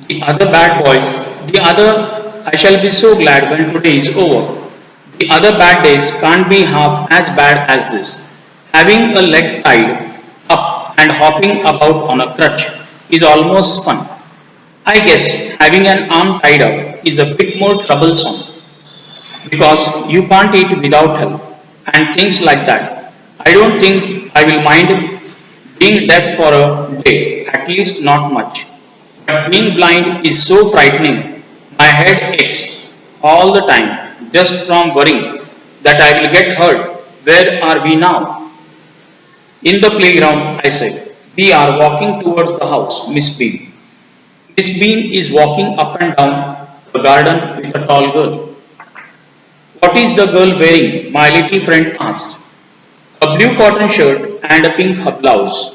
The other bad boys, the other, I shall be so glad when today is over. The other bad days can't be half as bad as this. Having a leg tied up and hopping about on a crutch is almost fun. I guess having an arm tied up is a bit more troublesome because you can't eat without help and things like that. I don't think I will mind being deaf for a day, at least not much. But being blind is so frightening. My head aches all the time just from worrying that I will get hurt. Where are we now? In the playground, I said. We are walking towards the house, Miss Bean. Miss Bean is walking up and down the garden with a tall girl. What is the girl wearing? My little friend asked. A blue cotton shirt and a pink blouse.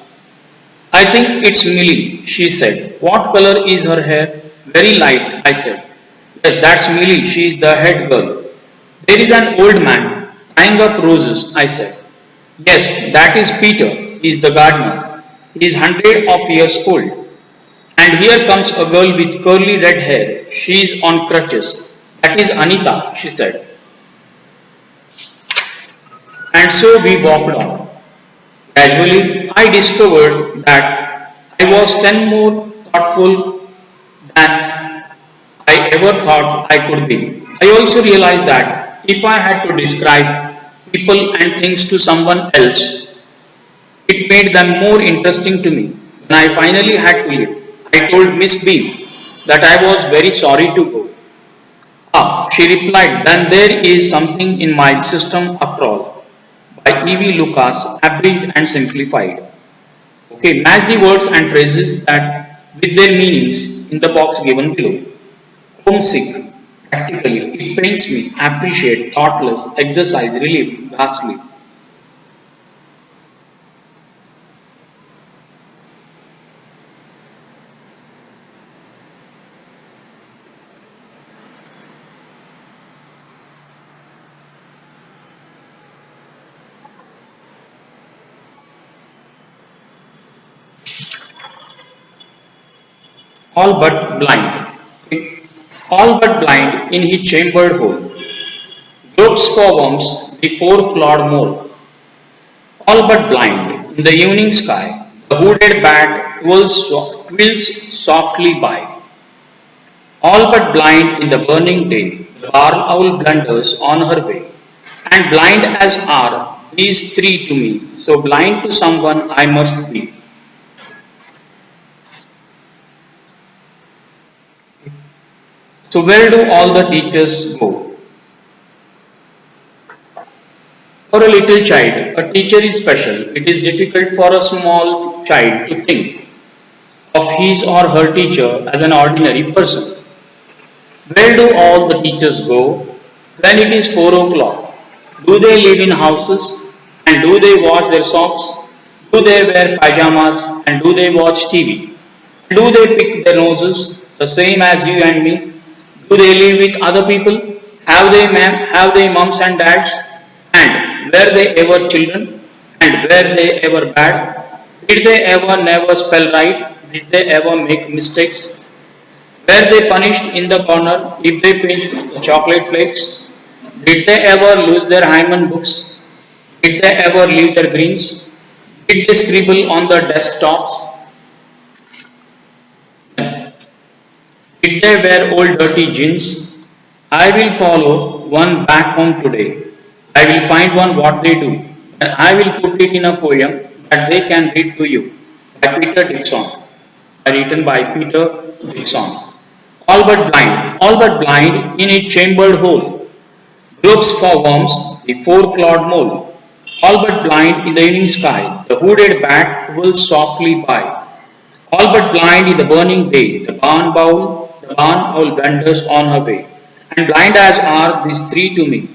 I think it's Millie, she said. What color is her hair? Very light, I said. Yes, that's Millie, she is the head girl. There is an old man tying up roses, I said. Yes, that is Peter, he is the gardener. He is 100 years old. And here comes a girl with curly red hair. She is on crutches. That is Anita, she said. And so we walked on. Gradually, I discovered that I was 10 more thoughtful than I ever thought I could be. I also realized that if I had to describe people and things to someone else, it made them more interesting to me. When I finally had to leave, I told Miss B that I was very sorry to go. Ah, she replied, then there is something in my system after all. By E.V. Lucas, abridged and simplified. Okay, match the words and phrases that with their meanings in the box given below. Homesick. Practically, it pains me, appreciate, thoughtless, exercise, relief, ghastly. All but blind. Okay. All but blind in his chambered hole. Gropes for worms, the four-clawed mole. All but blind in the evening sky. The hooded bat twirls softly by. All but blind in the burning day. The barn owl blunders on her way. And blind as are these three to me. So blind to someone I must be. So where do all the teachers go? For a little child, a teacher is special. It is difficult for a small child to think of his or her teacher as an ordinary person. Where do all the teachers go when it is 4 o'clock? Do they live in houses? And do they wash their socks? Do they wear pajamas? And do they watch TV? Do they pick their noses the same as you and me? Do they live with other people? Have they moms and dads? And were they ever children? And were they ever bad? Did they ever never spell right? Did they ever make mistakes? Were they punished in the corner if they pinched the chocolate flakes? Did they ever lose their Hyman books? Did they ever leave their greens? Did they scribble on the desktops? Did they wear old dirty jeans? I will follow one back home today. I will find one what they do. And I will put it in a poem that they can read to you by Peter Dixon. Written by Peter Dixon. All but blind in a chambered hole. Gropes for worms, the four-clawed mole. All but blind in the evening sky, the hooded bat whirls softly by. All but blind in the burning day, the barn owl blunders on her way. And blind as are these three to me.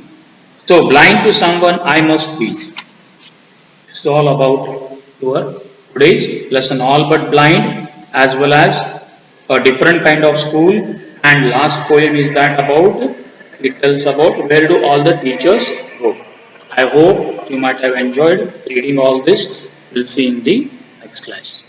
So blind to someone I must be. This is all about your today's lesson. All but blind, as well as a different kind of school. And last poem is that about, it tells about where do all the teachers go. I hope you might have enjoyed reading all this. We'll see in the next class.